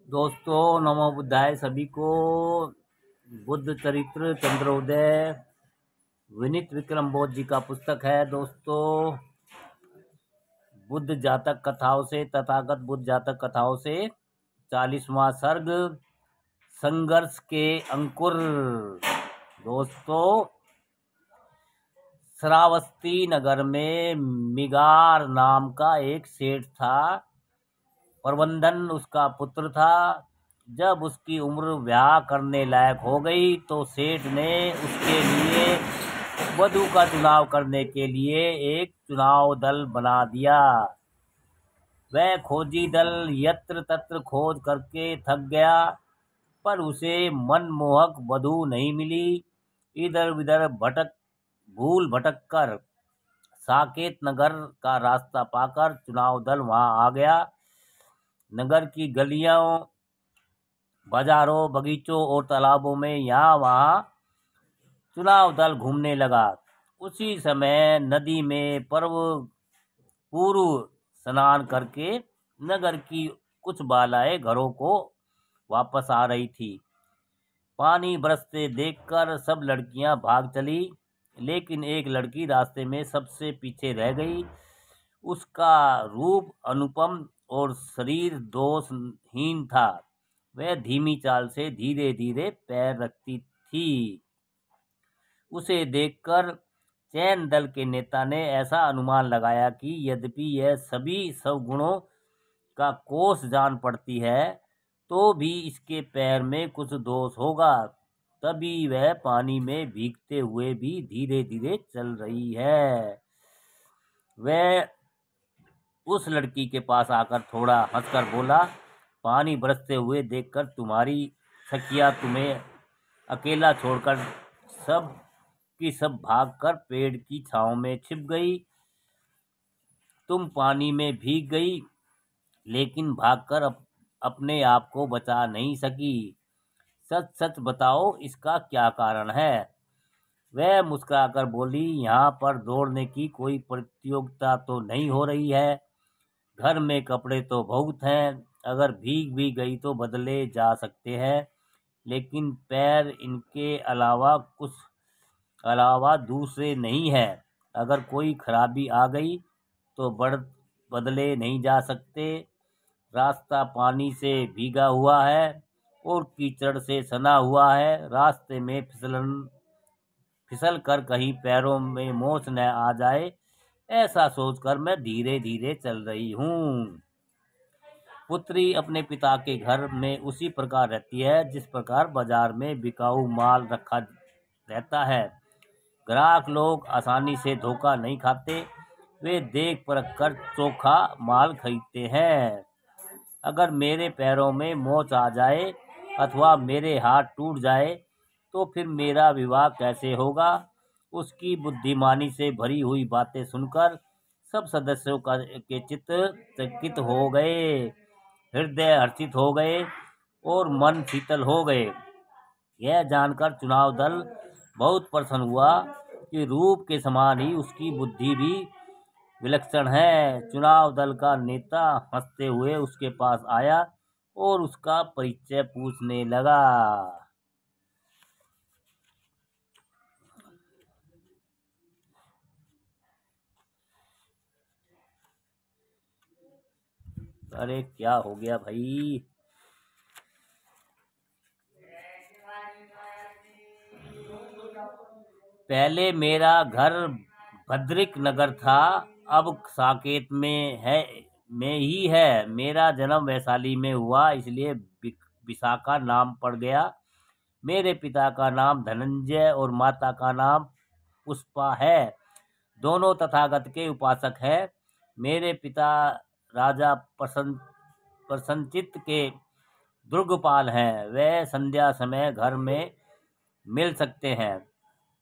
दोस्तों नमो बुद्धाय सभी को। बुद्ध चरित्र चंद्रोदय विनीत विक्रम बोध जी का पुस्तक है। दोस्तों बुद्ध जातक कथाओं से तथागत बुद्ध जातक कथाओं से 40वां सर्ग संघर्ष के अंकुर। दोस्तों श्रावस्ती नगर में मिगार नाम का एक सेठ था। प्रबंधन उसका पुत्र था। जब उसकी उम्र ब्याह करने लायक हो गई तो सेठ ने उसके लिए वधू का चुनाव करने के लिए एक चुनाव दल बना दिया। वह खोजी दल यत्र तत्र खोज करके थक गया, पर उसे मनमोहक वधू नहीं मिली। इधर उधर भूल भटक कर साकेत नगर का रास्ता पाकर चुनाव दल वहां आ गया। नगर की गलियों, बाजारों, बगीचों और तालाबों में यहाँ वहाँ चुनाव दल घूमने लगा। उसी समय नदी में पूर्व स्नान करके नगर की कुछ बालाएं घरों को वापस आ रही थी। पानी बरसते देखकर सब लड़कियां भाग चली, लेकिन एक लड़की रास्ते में सबसे पीछे रह गई। उसका रूप अनुपम और शरीर दोषहीन था। वह धीमी चाल से धीरे धीरे पैर रखती थी। उसे देखकर चैन दल के नेता ने ऐसा अनुमान लगाया कि यद्यपि यह सभी सवगुणों का कोष जान पड़ती है, तो भी इसके पैर में कुछ दोष होगा। तभी वह पानी में भीगते हुए भी धीरे धीरे चल रही है। वह उस लड़की के पास आकर थोड़ा हंसकर बोला, पानी बरसते हुए देखकर तुम्हारी सखिया तुम्हें अकेला छोड़कर सब की सब भागकर पेड़ की छांव में छिप गई। तुम पानी में भीग गई, लेकिन भागकर अपने आप को बचा नहीं सकी। सच सच बताओ, इसका क्या कारण है? वह मुस्कुराकर बोली, यहाँ पर दौड़ने की कोई प्रतियोगिता तो नहीं हो रही है। घर में कपड़े तो बहुत हैं, अगर भीग भी गई तो बदले जा सकते हैं, लेकिन पैर इनके अलावा दूसरे नहीं है। अगर कोई खराबी आ गई तो बदले नहीं जा सकते। रास्ता पानी से भीगा हुआ है और कीचड़ से सना हुआ है। रास्ते में फिसल कर कहीं पैरों में मोच न आ जाए, ऐसा सोचकर मैं धीरे धीरे चल रही हूँ। पुत्री अपने पिता के घर में उसी प्रकार रहती है जिस प्रकार बाजार में बिकाऊ माल रखा रहता है। ग्राहक लोग आसानी से धोखा नहीं खाते, वे देख परख कर चोखा माल खरीदते हैं। अगर मेरे पैरों में मोच आ जाए अथवा मेरे हाथ टूट जाए तो फिर मेरा विवाह कैसे होगा? उसकी बुद्धिमानी से भरी हुई बातें सुनकर सब सदस्यों के चित्त चकित हो गए, हृदय हर्षित हो गए और मन शीतल हो गए। यह जानकर चुनाव दल बहुत प्रसन्न हुआ कि रूप के समान ही उसकी बुद्धि भी विलक्षण है। चुनाव दल का नेता हंसते हुए उसके पास आया और उसका परिचय पूछने लगा। अरे क्या हो गया भाई? पहले मेरा घर भद्रिक नगर था, अब साकेत में ही है। मेरा जन्म वैशाली में हुआ, इसलिए विशाखा नाम पड़ गया। मेरे पिता का नाम धनंजय और माता का नाम पुष्पा है। दोनों तथागत के उपासक हैं। मेरे पिता राजा प्रसन्नचित के दुर्गपाल हैं। वह संध्या समय घर में मिल सकते हैं।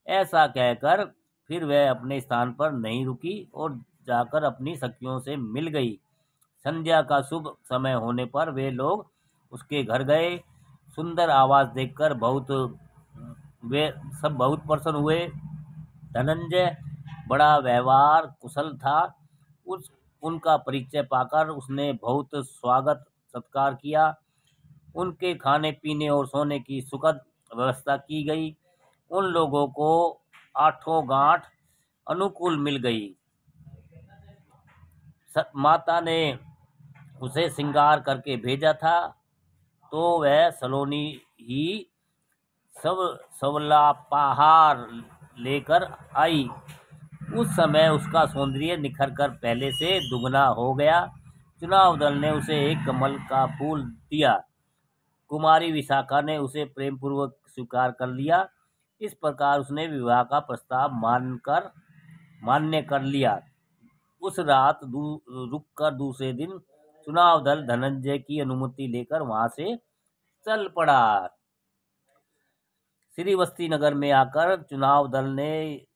ऐसा कहकर फिर वह अपने स्थान पर नहीं रुकी और जाकर अपनी सखियों से मिल गई। संध्या का शुभ समय होने पर वे लोग उसके घर गए। सुंदर आवास देखकर वे सब बहुत प्रसन्न हुए। धनंजय बड़ा व्यवहार कुशल था। उनका परिचय पाकर उसने बहुत स्वागत सत्कार किया। उनके खाने पीने और सोने की सुखद व्यवस्था की गई। उन लोगों को आठों गांठ अनुकूल मिल गई। माता ने उसे श्रृंगार करके भेजा था, तो वह सलोनी ही सब सवलापहार लेकर आई। उस समय उसका सौंदर्य निखर कर पहले से दुगना हो गया। चुनाव दल ने उसे एक कमल का फूल दिया। कुमारी विशाखा ने उसे प्रेम पूर्वक स्वीकार कर लिया। इस प्रकार उसने विवाह का प्रस्ताव मान्य कर लिया। उस रात रुककर दूसरे दिन चुनाव दल धनंजय की अनुमति लेकर वहां से चल पड़ा। श्रीवस्ती नगर में आकर चुनाव दल ने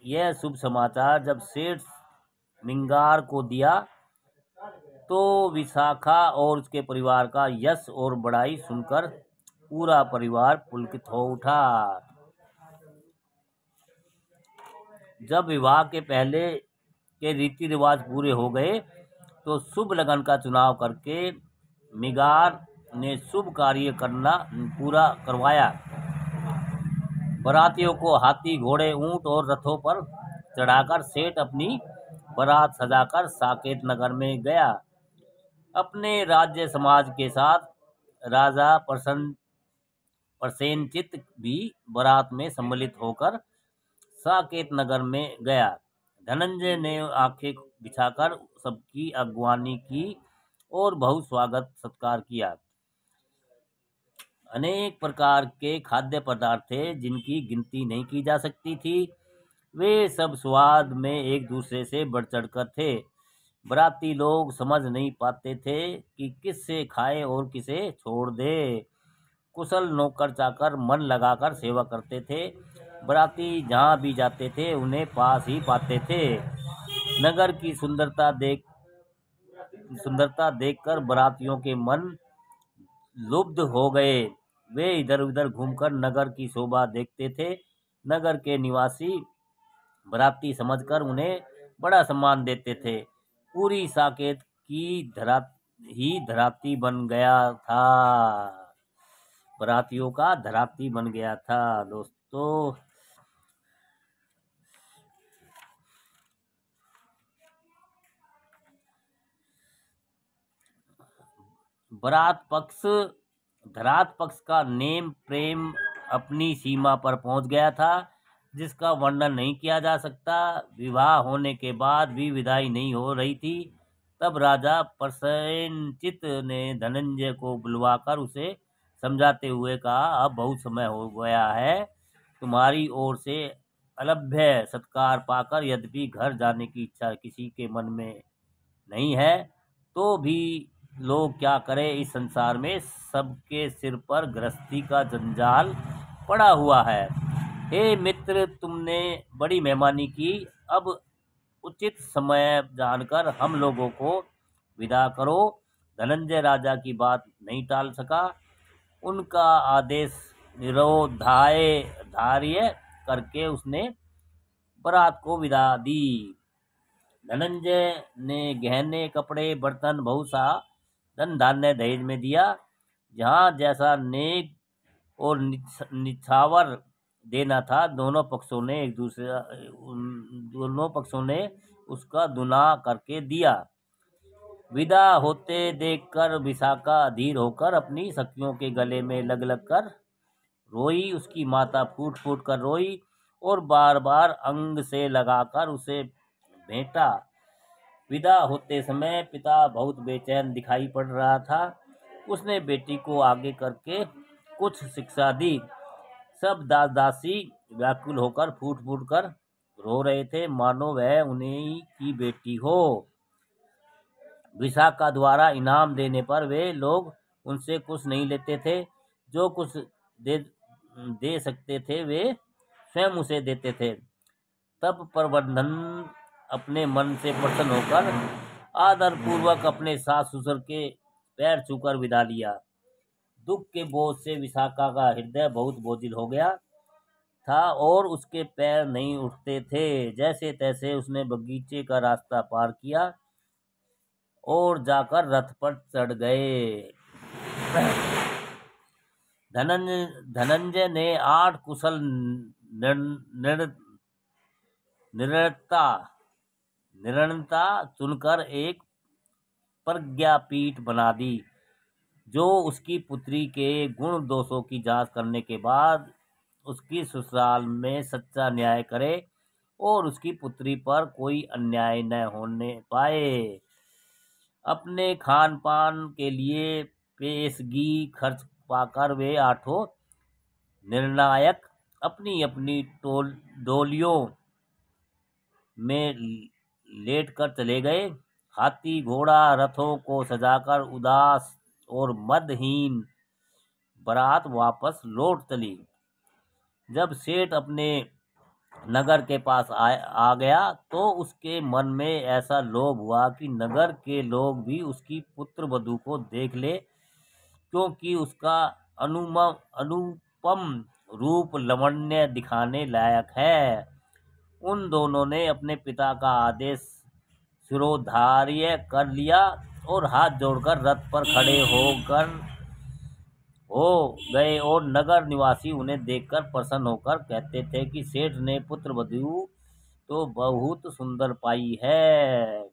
यह शुभ समाचार जब सेठ मिंगार को दिया, तो विशाखा और उसके परिवार का यश और बड़ाई सुनकर पूरा परिवार पुलकित हो उठा। जब विवाह के पहले के रीति रिवाज पूरे हो गए, तो शुभ लगन का चुनाव करके मिगार ने शुभ कार्य करना पूरा करवाया। बारातियों को हाथी, घोड़े, ऊंट और रथों पर चढ़ाकर सेठ अपनी बारात सजाकर साकेत नगर में गया। अपने राज्य समाज के साथ राजा प्रसेनचित भी बारात में सम्मिलित होकर साकेत नगर में गया। धनंजय ने आंखें बिछाकर सबकी अगवानी की और बहुत स्वागत सत्कार किया। अनेक प्रकार के खाद्य पदार्थ थे जिनकी गिनती नहीं की जा सकती थी। वे सब स्वाद में एक दूसरे से बढ़ चढ़कर थे। बराती लोग समझ नहीं पाते थे कि किससे खाए और किसे छोड़ दे। कुशल नौकर चाकर मन लगाकर सेवा करते थे। बराती जहाँ भी जाते थे उन्हें पास ही पाते थे। नगर की सुंदरता देखकर बरातियों के मन लुब्ध हो गए। वे इधर उधर घूमकर नगर की शोभा देखते थे। नगर के निवासी बराती समझकर उन्हें बड़ा सम्मान देते थे। पूरी साकेत की धराती बन गया था। बरातियों का धराती बन गया था। दोस्तों, धरात पक्ष का नेम प्रेम अपनी सीमा पर पहुंच गया था, जिसका वर्णन नहीं किया जा सकता। विवाह होने के बाद भी विदाई नहीं हो रही थी। तब राजा प्रसेनचित ने धनंजय को बुलवाकर उसे समझाते हुए कहा, अब बहुत समय हो गया है। तुम्हारी ओर से अलभ्य सत्कार पाकर यद्यपि घर जाने की इच्छा किसी के मन में नहीं है, तो भी लोग क्या करें। इस संसार में सबके सिर पर गृहस्थी का जंजाल पड़ा हुआ है। हे मित्र, तुमने बड़ी मेहमानी की। अब उचित समय जानकर हम लोगों को विदा करो। धनंजय राजा की बात नहीं टाल सका। उनका आदेश निरोधार्य करके उसने बारात को विदा दी। धनंजय ने गहने, कपड़े, बर्तन, बहुत सा धन धान्य दहेज में दिया। जहाँ जैसा नेक और निछावर देना था, दोनों पक्षों ने उसका दुना करके दिया। विदा होते देखकर विशाखा अधीर होकर अपनी सखियों के गले में लग कर रोई। उसकी माता फूट फूट कर रोई और बार बार अंग से लगाकर उसे भेंटा। विदा होते समय पिता बहुत बेचैन दिखाई पड़ रहा था। उसने बेटी को आगे करके कुछ शिक्षा दी। सब दास दासी व्याकुल होकर फूट फूट कर रो रहे थे, मानो वह उन्हीं की बेटी हो। विशाखा द्वारा इनाम देने पर वे लोग उनसे कुछ नहीं लेते थे। जो कुछ दे सकते थे वे स्वयं उसे देते थे। तब प्रबंधन अपने मन से प्रसन्न होकर आदर पूर्वक अपने सास ससुर के पैर छूकर विदा लिया। दुख के बोझ से विशाखा का हृदय बहुत बोझिल हो गया था और उसके पैर नहीं उठते थे। जैसे तैसे उसने बगीचे का रास्ता पार किया और जाकर रथ पर चढ़ गए। धनंजय ने 8 कुशल निर्णता चुनकर एक प्रज्ञापीठ बना दी, जो उसकी पुत्री के गुण दोषों की जांच करने के बाद उसकी ससुराल में सच्चा न्याय करे और उसकी पुत्री पर कोई अन्याय न होने पाए। अपने खान पान के लिए पेशगी खर्च पाकर वे 8 निर्णायक अपनी अपनी डोलियों में लेटकर चले गए। हाथी घोड़ा रथों को सजाकर उदास और मदहीन बारात वापस लौट चली। जब सेठ अपने नगर के पास आ गया तो उसके मन में ऐसा लोभ हुआ कि नगर के लोग भी उसकी पुत्र वधू को देख ले, क्योंकि उसका अनुपम रूप लावण्य दिखाने लायक है। उन दोनों ने अपने पिता का आदेश शिरोधार्य कर लिया और हाथ जोड़कर रथ पर खड़े हो गए, और नगर निवासी उन्हें देखकर प्रसन्न होकर कहते थे कि सेठ ने पुत्र वधू तो बहुत सुंदर पाई है।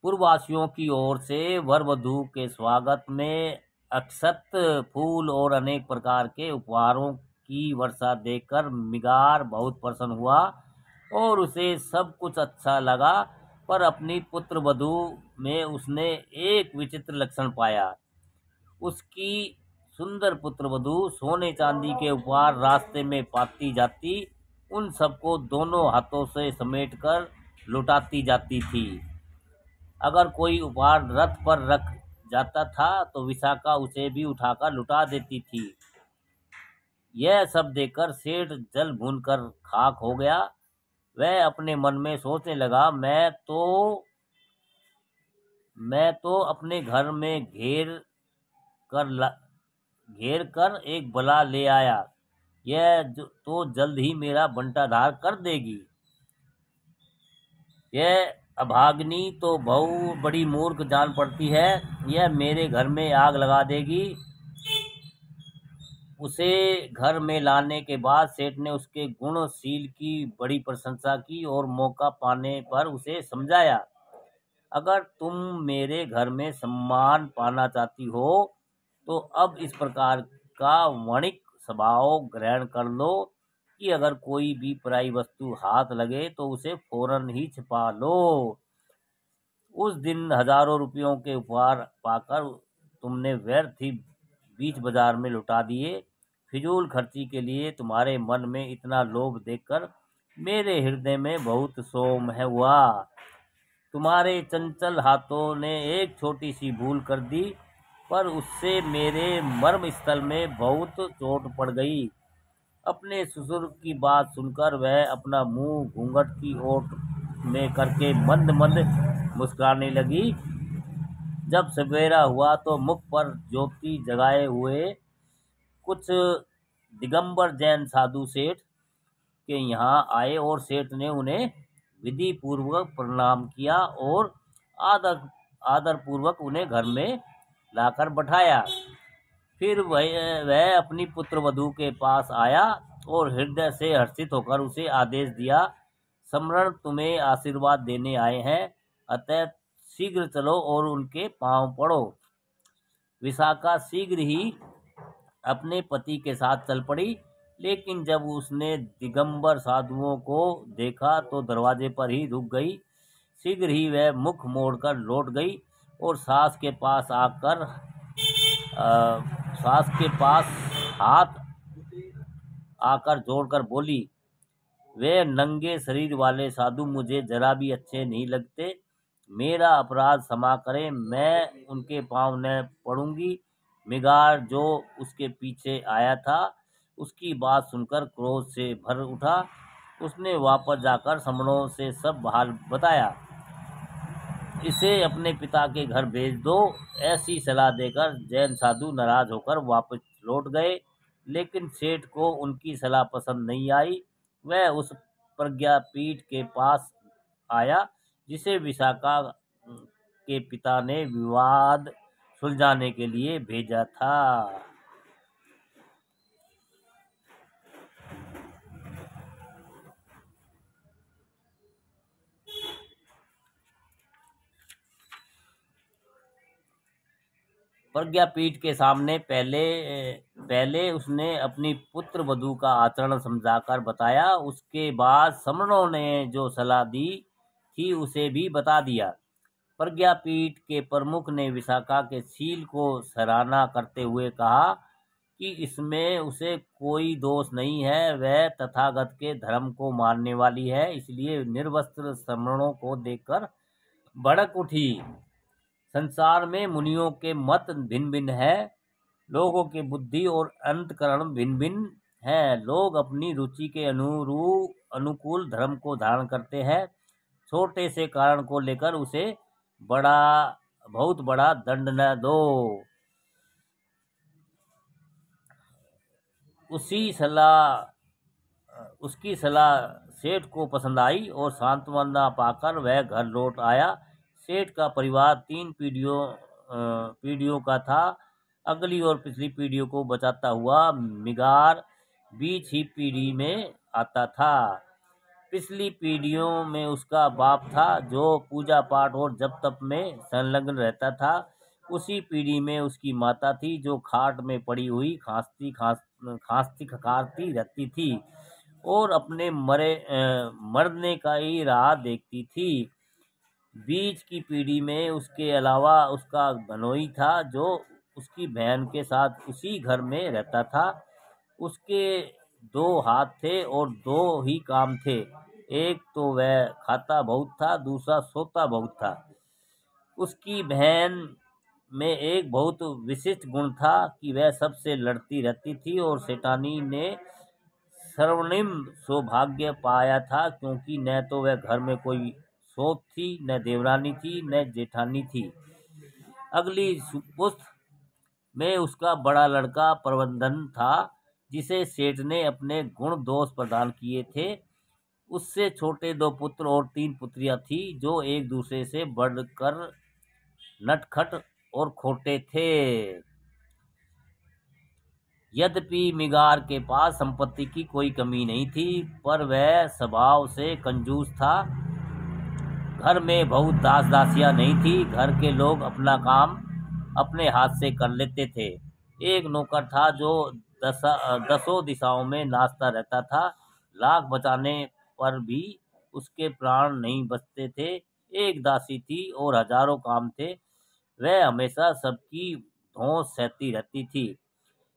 पूर्ववासियों की ओर से वर वधू के स्वागत में अक्षत, फूल और अनेक प्रकार के उपहारों की वर्षा देखकर मिगार बहुत प्रसन्न हुआ और उसे सब कुछ अच्छा लगा, पर अपनी पुत्र वधू में उसने एक विचित्र लक्षण पाया। उसकी सुंदर पुत्र वधू सोने चांदी के उपहार रास्ते में पाती जाती, उन सबको दोनों हाथों से समेटकर लुटाती जाती थी। अगर कोई उपहार रथ पर रख जाता था तो विशाखा उसे भी उठाकर लुटा देती थी। यह सब देखकर सेठ जल भून कर खाक हो गया। वह अपने मन में सोचने लगा, मैं तो अपने घर में घेर कर एक बला ले आया, यह तो जल्द ही मेरा बंटाधार कर देगी। यह अभागिनी तो बहुत बड़ी मूर्ख जान पड़ती है, यह मेरे घर में आग लगा देगी। उसे घर में लाने के बाद सेठ ने उसके गुणशील की बड़ी प्रशंसा की और मौका पाने पर उसे समझाया, अगर तुम मेरे घर में सम्मान पाना चाहती हो तो अब इस प्रकार का वणिक स्वभाव ग्रहण कर लो कि अगर कोई भी पराई वस्तु हाथ लगे तो उसे फौरन ही छिपा लो। उस दिन हजारों रुपयों के उपहार पाकर तुमने व्यर्थ ही बीच बाजार में लुटा दिए। फिजूल खर्ची के लिए तुम्हारे मन में इतना लोभ देखकर मेरे हृदय में बहुत सोम हुआ। तुम्हारे चंचल हाथों ने एक छोटी सी भूल कर दी, पर उससे मेरे मर्म स्थल में बहुत चोट पड़ गई। अपने ससुर की बात सुनकर वह अपना मुंह घूंघट की ओट में करके मंद मंद मुस्कुराने लगी। जब सवेरा हुआ तो मुख पर ज्योति जगाए हुए कुछ दिगंबर जैन साधु सेठ के यहाँ आए और सेठ ने उन्हें विधि पूर्वक प्रणाम किया और आदर पूर्वक उन्हें घर में लाकर बैठाया। फिर वह अपनी पुत्र वधू के पास आया और हृदय से हर्षित होकर उसे आदेश दिया, सम्रण तुम्हें आशीर्वाद देने आए हैं, अतः शीघ्र चलो और उनके पांव पड़ो। विशाखा शीघ्र ही अपने पति के साथ चल पड़ी, लेकिन जब उसने दिगंबर साधुओं को देखा तो दरवाजे पर ही रुक गई। शीघ्र ही वह मुख मोड़कर लौट गई और सास के पास हाथ आकर जोड़कर बोली, वे नंगे शरीर वाले साधु मुझे जरा भी अच्छे नहीं लगते, मेरा अपराध क्षमा करें, मैं उनके पांव न पड़ूंगी। मिगार जो उसके पीछे आया था उसकी बात सुनकर क्रोध से भर उठा। उसने वापस जाकर समणों से सब हाल बताया। इसे अपने पिता के घर भेज दो, ऐसी सलाह देकर जैन साधु नाराज होकर वापस लौट गए। लेकिन सेठ को उनकी सलाह पसंद नहीं आई। वह उस प्रज्ञापीठ के पास आया, जिसे विशाखा के पिता ने विवाद सुलझाने के लिए भेजा था। प्रज्ञापीठ के सामने पहले उसने अपनी पुत्र वधू का आचरण समझाकर बताया। उसके बाद समणों ने जो सलाह दी थी उसे भी बता दिया। प्रज्ञापीठ के प्रमुख ने विशाखा के शील को सराहना करते हुए कहा कि इसमें उसे कोई दोष नहीं है, वह तथागत के धर्म को मानने वाली है। इसलिए निर्वस्त्र समणों को देखकर भड़क उठी। संसार में मुनियों के मत भिन्न भिन्न है, लोगों की बुद्धि और अंतकरण भिन्न भिन्न है। लोग अपनी रुचि के अनुकूल धर्म को धारण करते हैं। छोटे से कारण को लेकर उसे बहुत बड़ा दंड न दो। उसकी सलाह सेठ को पसंद आई और सांत्वना पाकर वह घर लौट आया। सेठ का परिवार 3 पीढ़ियों का था। अगली और पिछली पीढ़ियों को बचाता हुआ मिगार बीच ही पीढ़ी में आता था। पिछली पीढ़ियों में उसका बाप था जो पूजा पाठ और जप तप में संलग्न रहता था। उसी पीढ़ी में उसकी माता थी जो खाट में पड़ी हुई खांसती खकारती रहती थी और अपने मरने का ही राह देखती थी। बीच की पीढ़ी में उसके अलावा उसका भनोई था जो उसकी बहन के साथ उसी घर में रहता था। उसके 2 हाथ थे और 2 ही काम थे। एक तो वह खाता बहुत था, दूसरा सोता बहुत था। उसकी बहन में एक बहुत विशिष्ट गुण था कि वह सबसे लड़ती रहती थी और सेठानी ने स्वर्णिम सौभाग्य पाया था, क्योंकि न तो वह घर में कोई सोत थी, न देवरानी थी, न जेठानी थी। अगली पुश्त में उसका बड़ा लड़का प्रबंधन था, जिसे सेठ ने अपने गुण दोष प्रदान किए थे। उससे छोटे 2 पुत्र और 3 पुत्रियां थी जो एक दूसरे से बढ़कर नटखट और खोटे थे। यद्यपि मिगार के पास संपत्ति की कोई कमी नहीं थी, पर वह स्वभाव से कंजूस था। घर में बहुत दास दासियां नहीं थी। घर के लोग अपना काम अपने हाथ से कर लेते थे। एक नौकर था जो दसों दिशाओं में नाचता रहता था। लाख बचाने पर भी उसके प्राण नहीं बचते थे। एक दासी थी और हजारों काम थे। वह हमेशा सबकी धौंस सहती रहती थी।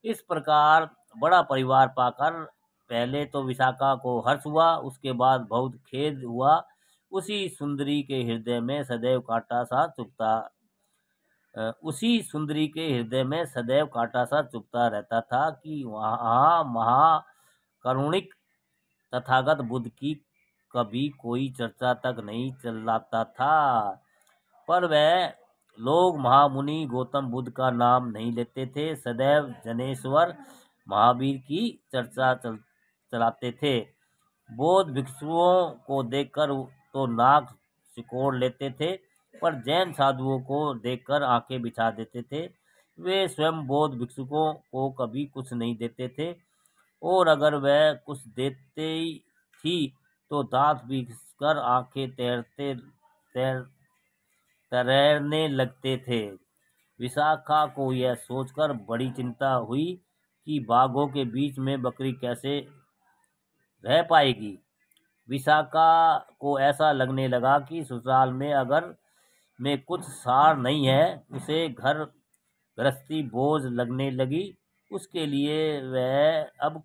इस प्रकार बड़ा परिवार पाकर पहले तो विशाखा को हर्ष हुआ, उसके बाद बहुत खेद हुआ। उसी सुंदरी के हृदय में सदैव कांटा सा चुभता रहता था कि वहाँ महाकरुणिक तथागत बुद्ध की कभी कोई चर्चा तक नहीं चलाता था। पर वह लोग महामुनि गौतम बुद्ध का नाम नहीं लेते थे, सदैव जनेश्वर महावीर की चर्चा चलाते थे। बौद्ध भिक्षुओं को देखकर तो नाक सिकोड़ लेते थे, पर जैन साधुओं को देखकर आंखें बिछा देते थे। वे स्वयं बौद्ध भिक्षुओं को कभी कुछ नहीं देते थे, और अगर वह कुछ देते थी तो दांत पीसकर आंखें तैरने लगते थे। विशाखा को यह सोचकर बड़ी चिंता हुई कि बाघों के बीच में बकरी कैसे रह पाएगी। विशाखा को ऐसा लगने लगा कि ससुराल में अगर में कुछ सार नहीं है। उसे घर गृहस्थी बोझ लगने लगी। उसके लिए वह अब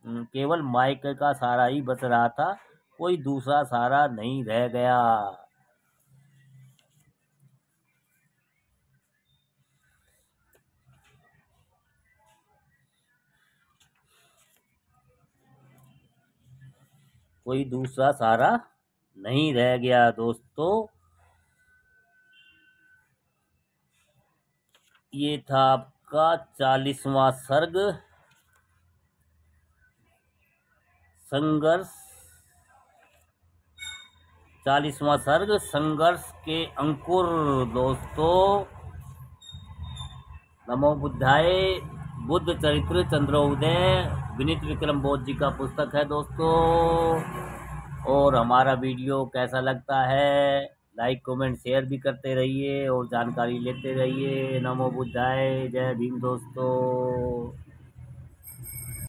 केवल मायके का सहारा ही बच रहा था, कोई दूसरा सहारा नहीं रह गया। कोई दूसरा सहारा नहीं रह गया दोस्तों। ये था आपका 40वां सर्ग, संघर्ष 40वां सर्ग संघर्ष के अंकुर। दोस्तों, नमो बुद्धाय। बुद्ध चरित्र चंद्रोदय विनीत विक्रम बोध जी का पुस्तक है दोस्तों। और हमारा वीडियो कैसा लगता है, लाइक कमेंट शेयर भी करते रहिए और जानकारी लेते रहिए। नमो बुद्धाय। जय भीम दोस्तों।